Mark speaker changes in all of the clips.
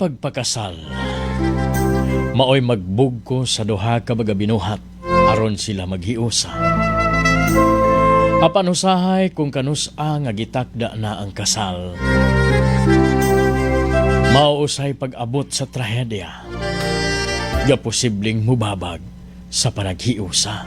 Speaker 1: pagpakasal, maoy magbugko sa duha ka mga binuhat aron sila maghiusa. Apan usahay kung kanusa nga gitakda na ang kasal. Mauusay pag-abot sa trahedya, nga posibleng mubabag sa panaghiusa.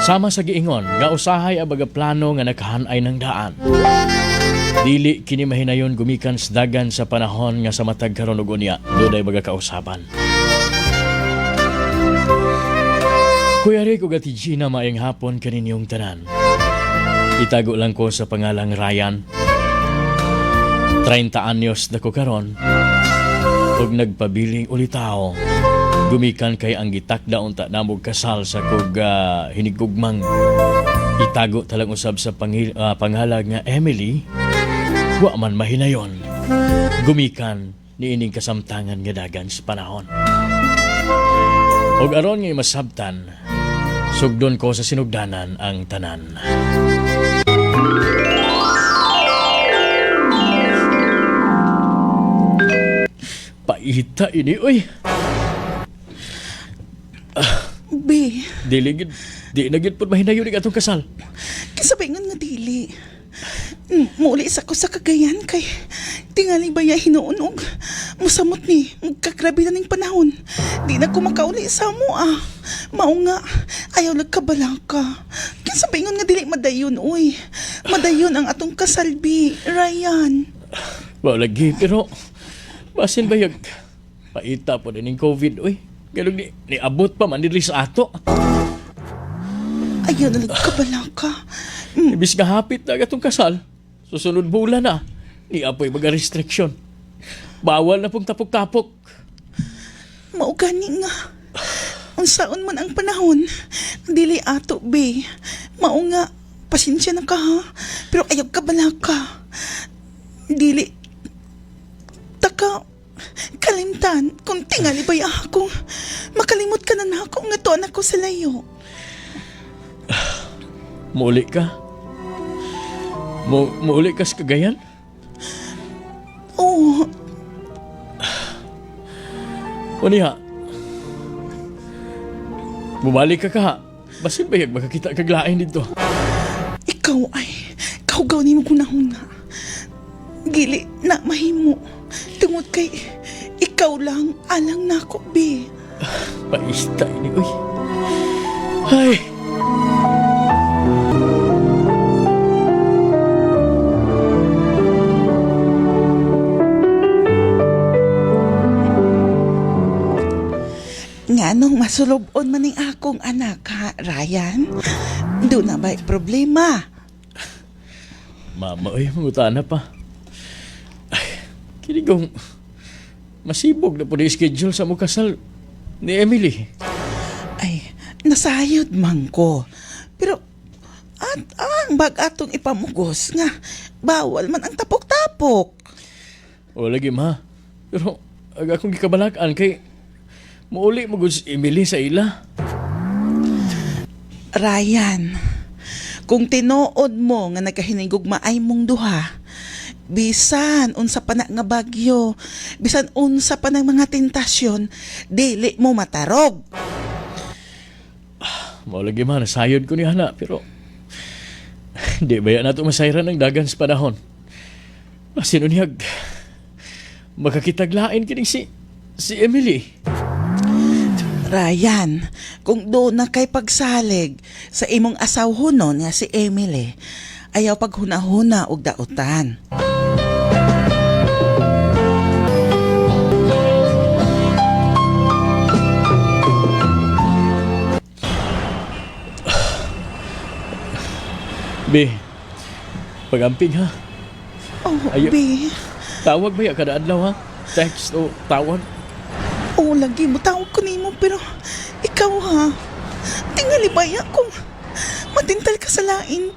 Speaker 1: Sama sa giingon, nga usahay ang baga plano nga nakahanay ng daan. Dili kini mahinayon gumikan sa dagan sa panahon nga sa matag karon ug unya dunay baga kausaban. Kuya Rick ug Ati Gina, maayong hapon kaninyong tanan. Itago lang ko sa pangalang Ryan. 30 anyos na ko karon ug nagpabiling ulitaw. Gumikan kay ang gitakda unta namog kasal sa kog hinigugmang itago talang usab sa pangalag nga Emily. Wa man mahinayon gumikan ni ining kasamtangan nga dagan sa panahon. Og aron nga masabtan, sugdon ko sa sinugdanan ang tanan. Paita ini, oy.
Speaker 2: Be,
Speaker 1: Di nagid pud mahinayon ning atong kasal.
Speaker 2: kasabingan nga dili. Muli sa ko sa Cagayan kay tingali baya hinuunog. Musamot ni, magkagrabe na ning panahon. Di na ko makauli sa mo Mao nga, ayaw nagkabalaka. Kasabingan nga dili madayon, uy. Madayon ang atong kasal, Be, Ryan.
Speaker 1: Wa lagi pero basin bayag paita po din ng COVID, uy. Galog ni abot pa man diri sa ato.
Speaker 2: Ayaw na nagkabalaka.
Speaker 1: Ibis nga hapit na atong kasal. Susunod bulan na. Ni apoy mga restriction. Bawal na pong tapok-tapok.
Speaker 2: Mao gani nga. Unsaon man ang panahon, dili ato, Be. Mao nga, pasensya na ka ha. Pero ayaw ka balaka. Dili. Taka, kalimtan, kung tingali ba ako, makalimot ka na ako nga tuan ako sa layo.
Speaker 1: Muli ka? Muli ka sa Cagayan?
Speaker 2: Oo,
Speaker 1: O niya? Bumalik ka ha? Basin bayag makakita kaglain dito.
Speaker 2: ikaw ay, kaugaw ni mo kunahuna. Gili na mahimo. Tungod kay, ikaw lang alang nako, Be.
Speaker 1: Paista ini, uy. Ay!
Speaker 2: Nga nung masulobon man ning akong anak, ha, Ryan? Doon na ba'y problema?
Speaker 1: Mama, uy, mangutana pa. Ay, kinigong masibog na po na schedule sa mong kasal ni Emily.
Speaker 2: Ay, nasayod man ko. Pero, ang bag-atong ipamugos nga, bawal man ang tapok-tapok.
Speaker 1: O lagi, ma. Pero, aga akong gikabalakan kay mauli mo si Emily sa ila.
Speaker 2: Ryan, kung tinuod mo nga nagkahinigugma ay mong duha, bisan unsa pa na nga bagyo, bisan unsa pa ng mga tentasyon, dili mo matarog.
Speaker 1: Mao lagi, ma, nasayod ko ni Hana, pero di ba yan nato masayran ng dagan sa panahon? Sinunihag, makakitaglain kining si Emily.
Speaker 2: Ryan, kung doon na kay pagsalig sa imong asawhonon nga si Emily, ayaw paghuna-huna og dautan.
Speaker 1: Be, pag-amping ha.
Speaker 2: Oh,
Speaker 1: Ayaw.
Speaker 2: Be.
Speaker 1: Tawag ba ya kada adlaw ha? Text o tawag?
Speaker 2: Oo, lagi mo tawag ko nimo, pero ikaw ha, tingali baya kung matintal ka sa lain.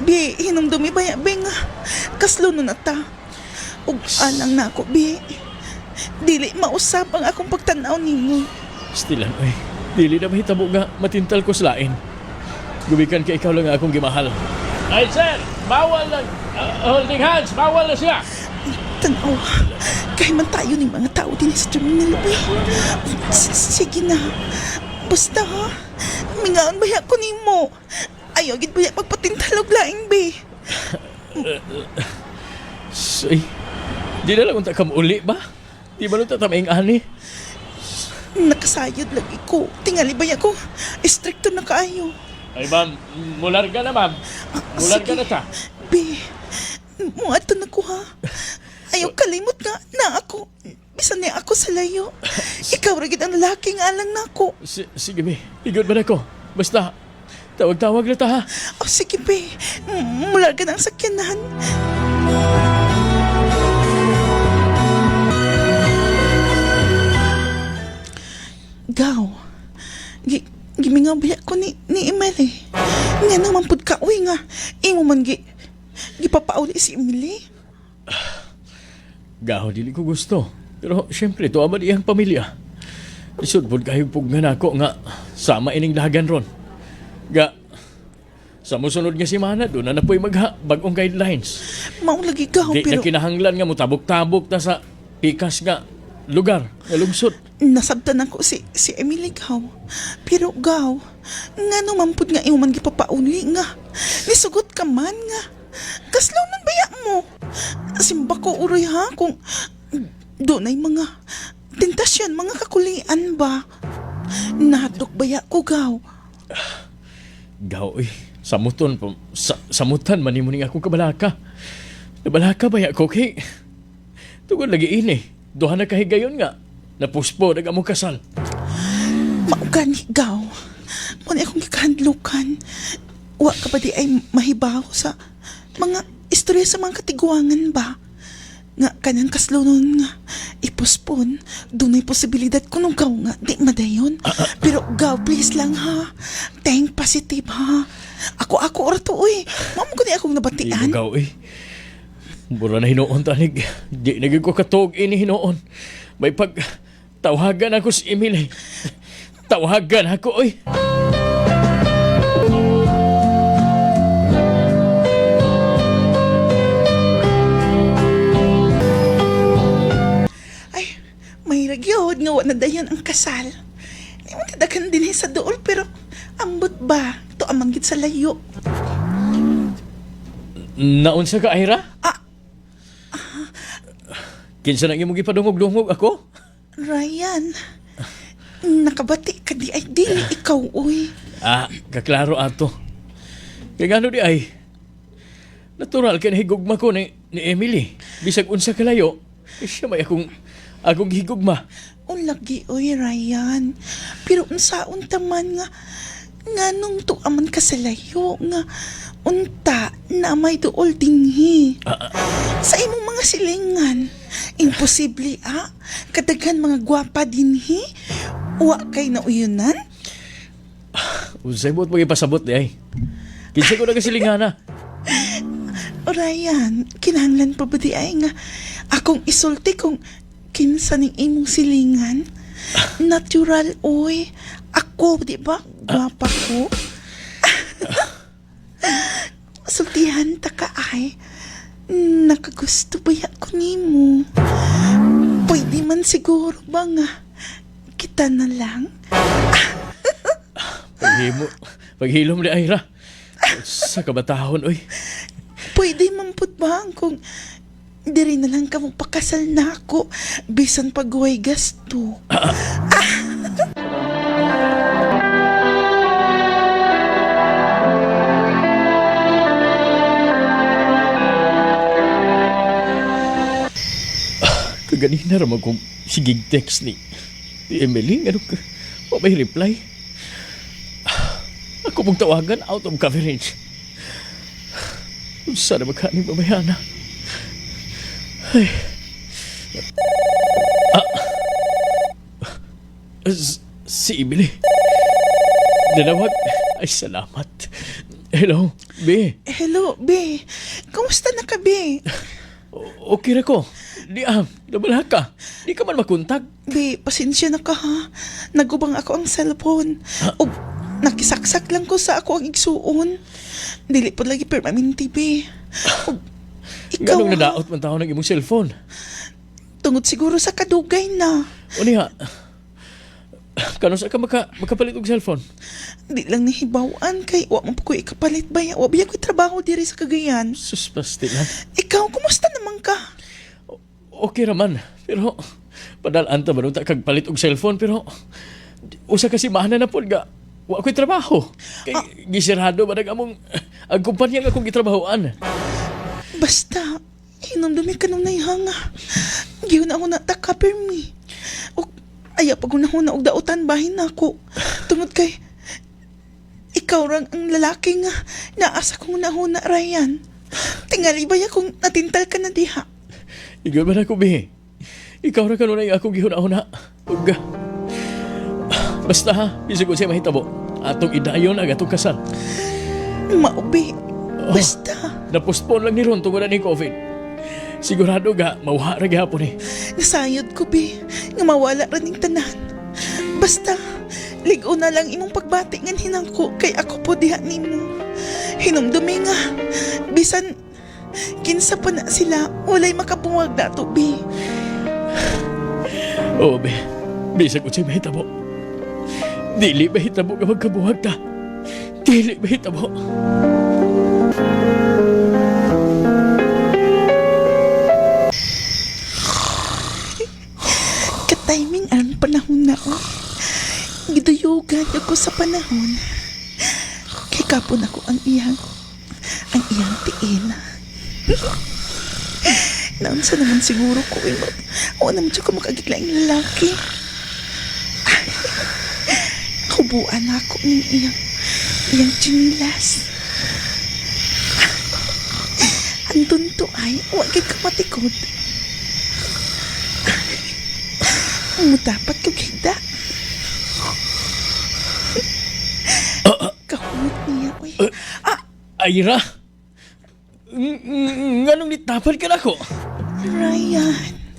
Speaker 2: Be, hinumdumi baya, be nga, kaslo no na ta. Ug alang na ako, be. Dili mausap ang akong pagtanaw nimo.
Speaker 1: Stilan, oy. Dili na mahitabo nga matintal ko sa lain. Gubikan kay ikaw lang nga akong gimahal. Ay, sir! Bawal na! Holding hands! Bawal na siya!
Speaker 2: Tanaw, kaya man tayo ng mga tao din sa terminal, be. Sige na. Basta, mingaon baya ko ni mo. Ayaw, gid baya magpatintalog laing, be.
Speaker 1: Say, di na lang unta kam uli ba? Di ba nung tatamaing ani?
Speaker 2: Nakasayod lagi ko. Tingali baya ko. Stricto na kaayo.
Speaker 1: Ay, ma'am, mular ka na, ma'am. Mular ka
Speaker 2: Sige.
Speaker 1: na ta.
Speaker 2: Be, muadto na ko ha. Ayaw kalimot nga na ako. Bisan niya ako sa layo. Ikaw rin ang lalaking alang na ako.
Speaker 1: Sige, be. Igod ba na ko? Basta, tawag-tawag na ta, ha?
Speaker 2: O sige, be. Mula ka ng sakyanan. Gaw. Gimingaw biya ko ni Emily. Nga naman pud ka, uy nga. Imo man gipapauli si Emily.
Speaker 1: Gaho, dili ko gusto. Pero, syempre, to aman iyang pamilya. Isod po kayo pugnan ako nga sama ining dagan ron. Ga, sa musunod nga si Mana, doon na napoy bagong guidelines.
Speaker 2: Maulagi gaw,
Speaker 1: Di
Speaker 2: pero
Speaker 1: na kinahanglan nga mo tabok-tabok ta sa pikas nga lugar, nga lungsod.
Speaker 2: nasabtan ako si Emily gaw. Pero gaw, nga naman pud nga imo man gipapauli nga. Nisugot ka man nga. Kaslaw man baya mo. Simba ko uroy ha kung doon ay mga tentasyon, mga kakulian ba? Nahatok baya ko gaw.
Speaker 1: Gaw, samuton po. Samutan man mo ning akong kabalaka. Nabalaka ba ko kay tugod lagi ini. Duha na kahigayon nga. Napuspo na among kasal.
Speaker 2: Maugani gaw. Muna akong gikahandlukan. Wa ka ba di ay mahibaw sa mga istorya sa mga katiguangan ba? Nga kanang kaslunon nga ipospon, doon ay posibilidad ko nung gaw nga di madayon. Pero gaw, please lang ha. Think positive ha. Ako orato uy. Mamo ko di akong nabatian.
Speaker 1: Gaw, Mura na hinoon tanig. Di naging ko katog ini hinoon. May tawagan ako si Emily. Tawagan ako,
Speaker 2: Ay, may ragyod nga wala dayon ang kasal. Di mo tadakan din sa dool pero ambot ba? Ito amanggit sa layo.
Speaker 1: Naunsa ka, Ira? Kinsa nang imong gipadungog-dungog ako?
Speaker 2: Ryan, nakabati ka di ay dili ikaw, uy.
Speaker 1: Kaklaro ato. Kaya gano di ay, natural ka na higugma ko ni Emily. Bisag unsa kalayo, siya may akong higugma.
Speaker 2: Lagi, uy, Ryan. Pero unsaon taman nga nung tuaman ka sa layo, nga unta na may duol dinhi. Sa imong mga silingan, imposible, kadaghan mga gwapa dinhi, wa kay nauyunan.
Speaker 1: Unsay mo't magipasabot di ay. Kinsa ko na kasilingana.
Speaker 2: O Ryan, kinahanglan pa ba di ay nga akong isulti kung kinsa ning imong silingan? Natural, oy. Ako, di ba? Gwapa ko. Sultihan ta ka ay. Nakagusto ba ko nimo? Pwede man siguro ba nga kita na lang?
Speaker 1: Paghilom ni Ira. Sa kabatahon,
Speaker 2: Pwede man pud ba kung diri na lang ka mong pakasal na ako bisan paghuway gasto.
Speaker 1: Kaganina ramang kong sigig text ni Emily. Ano ka? O may reply? Ako mong tawagan out of coverage. Sana magkaning mamayana. Ay. Si Emily. Nanawag. Ay, salamat. Hello, B.
Speaker 2: Hello, be. Kamusta na ka, be?
Speaker 1: Okay na ko. Nabala ka. Di ka man makuntag.
Speaker 2: Be, pasensya na ka ha. Nagubang ako ang cellphone. O, nakisaksak lang ko sa ako ang igsuon. Dili po lagi permanente, be. Ug, ikaw,
Speaker 1: Ganong nadaot man tao ng imong cellphone.
Speaker 2: tungod siguro sa kadugay na.
Speaker 1: O niya, kanon sa ka makapalit og cellphone?
Speaker 2: Di lang nahibawaan kay wa man po ko ikapalit ba? Wa biya ko trabaho diri sa Cagayan.
Speaker 1: Sus, pastilan.
Speaker 2: Ikaw, kumusta naman ka?
Speaker 1: Okay raman. Pero, padalaan ta ba ta kag palit og cellphone, pero usa kasi mahana na pod ga. Wa ko'y trabaho. Kay gisirado ba among ang kumpanya nga akong gitrabahoan.
Speaker 2: Basta, hinumdumi ka nung naihanga. Giyon ako na takapermi. O, aya pag unahuna og dautan bahin na ako. Tungod kay, ikaw rang ang lalaki nga naasa kong nahuna, Ryan. Tingali ba ya kung natintal ka na diha?
Speaker 1: Ikaw ba na ko, Bihi? Ikaw ra kanunay akong gihuna-una. Ug, basta ha, bisig ko siya mahitabo. Atong idayon ang atong kasal.
Speaker 2: Maubi. Basta.
Speaker 1: Napostpone lang ni Ron tungod ni COVID. Sigurado ga, mauha ra gihapon eh.
Speaker 2: Nasayod ko, be. Nga mawala rin yung tanan. Basta, ligo na lang imong pagbati ngan hinangko kay ako po diha nimo. Hinumdumi nga. Bisan, kinsa pa na sila, walay makabuwag na to, be.
Speaker 1: Oo, Be. Bisag ko siya mahitabo. Dili mahitabo ka magkabuhag ta. Dili mahitabo.
Speaker 2: Ka-timing ang panahon na, oh. Giduyugan ako sa panahon. Kay kapon ako ang iyang tiil. Naunsa naman siguro ko, eh. O naman siya ko makagiglaing lalaki. Hubuan ako ng iyang chinilas. Ang tunto ay, huwag ka matikod. Mutapat ko kita. Kahulot niya, oy.
Speaker 1: Ayra! Nganong nitapan ka na ko?
Speaker 2: Ryan.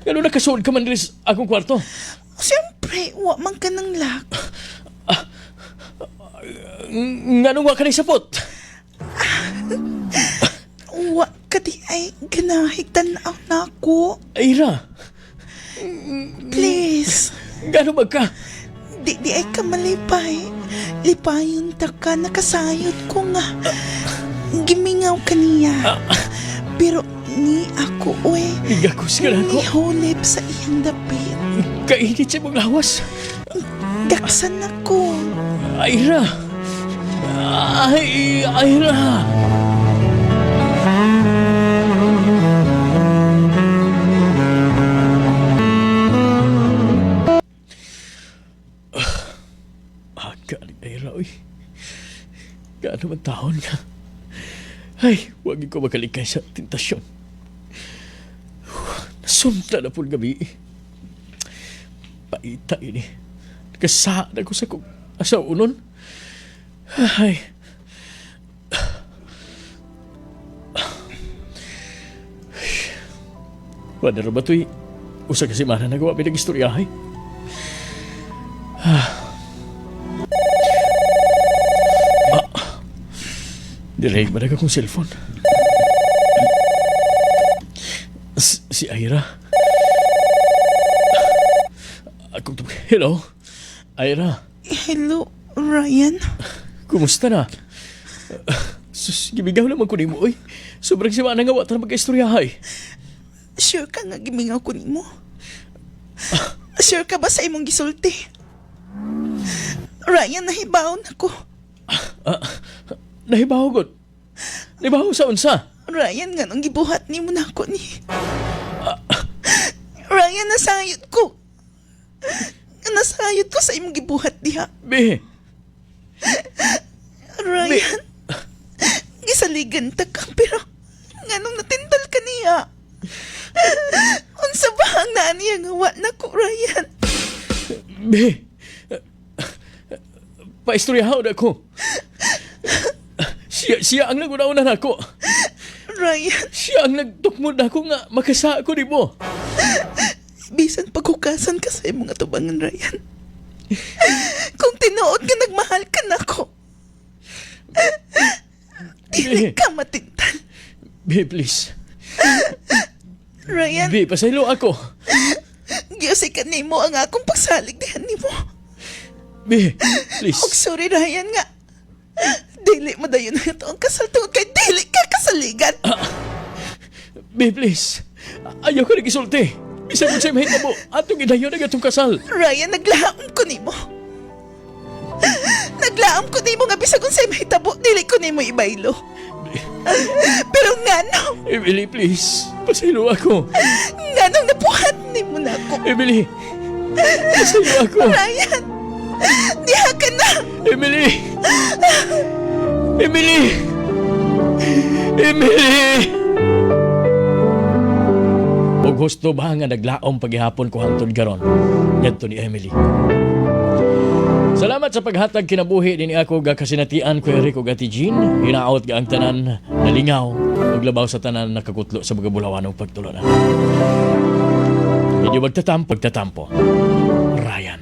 Speaker 1: Nganong nakasuod ka man rin sa akong kwarto?
Speaker 2: Siyempre, wa man ka ng lock.
Speaker 1: Nganong wa ka na sapot?
Speaker 2: Wa ka di ay ganahigtan na ako.
Speaker 1: Ayra!
Speaker 2: Please.
Speaker 1: Gano'n ba ka?
Speaker 2: Di ay ka malipay. Lipayon ta ka, nakasayod ko nga. Gimingaw ka niya. Pero ni ako, oy.
Speaker 1: Igakos ka na ko.
Speaker 2: Nihulip sa iyang dapit.
Speaker 1: Kainit siya mong lawas.
Speaker 2: Gaksan ako.
Speaker 1: Ayra! Ayra! Galing Ayra, uy. Gaano man taon ka. Ay, huwag ko makalikay sa tentasyon. Nasunta na po gabi. Paita ini. Kasaan ako sa kong asaunon. Ay. Wala na ba ito'y usa kasi mana nagawa pinag-istoryahay? Direk ba na akong cellphone? Si Ayra. Hello? Ayra?
Speaker 2: Hello, Ryan.
Speaker 1: Kumusta na? Sus, gibigaw naman ko ni mo, oy. Sobrang siya na nga wata na mag-istoryahay.
Speaker 2: Sure ka nga gimingaw ko nimo? Sure ka ba sa imong gisulti? Ryan, nahibaon ako.
Speaker 1: Nahibaw gud. Nahibaw sa unsa?
Speaker 2: Ryan, nga nung gibuhat nimo na ako ni. Ryan, nasayot ko. Nasayot ko sa imong gibuhat diha.
Speaker 1: Be.
Speaker 2: Ryan, gisaligan ta ka, pero nga nung natintal ka niya. Unsa ba ang naan niya nga wa na ko, Ryan?
Speaker 1: Be. Paistoryahaw na ko. Siya ang nagunaw na ako.
Speaker 2: Ryan,
Speaker 1: Siya ang nagtukmod ako nga makasa ako ni mo.
Speaker 2: bisan paghukasan ka sa imong atubangan, Ryan. Kung tinuod ka, nagmahal ka na ko. Dili ka matintal.
Speaker 1: Be, please.
Speaker 2: Ryan,
Speaker 1: Be, pasaylo ako.
Speaker 2: giyosay ka nimo ang akong pagsalig dihan nimo.
Speaker 1: Be, please.
Speaker 2: Og sorry Ryan nga. Dili mo dayon na ito ang kasal tungod kay dili ka kasaligan.
Speaker 1: Be, please. Ayaw ka nag-isulti. Bisa mo siya mahitabo. Atong idayo na gatong kasal.
Speaker 2: Ryan, naglaom ko nimo. Naglaom ko nimo nga bisag unsay mahitabo dili ko nimo ibaylo. Pero ngano,
Speaker 1: Emily, please. Pasaylo ako.
Speaker 2: nganong napuhat nimo na ako.
Speaker 1: Emily. Pasaylo ako.
Speaker 2: Ryan, diha ka na.
Speaker 1: Emily! Emily! Emily! Og gusto ba nga naglaom paghihapon ko hangtod garon? Yadto ni Emily. Salamat sa paghatag kinabuhi din ako ga kasinatian ko Eric ug Ate Jean. Hinaot ga ang tanan nalingaw ug labaw sa tanan nakakutlo sa mga bulawan ug pagtulunan. Hindi magtatampo. Ryan.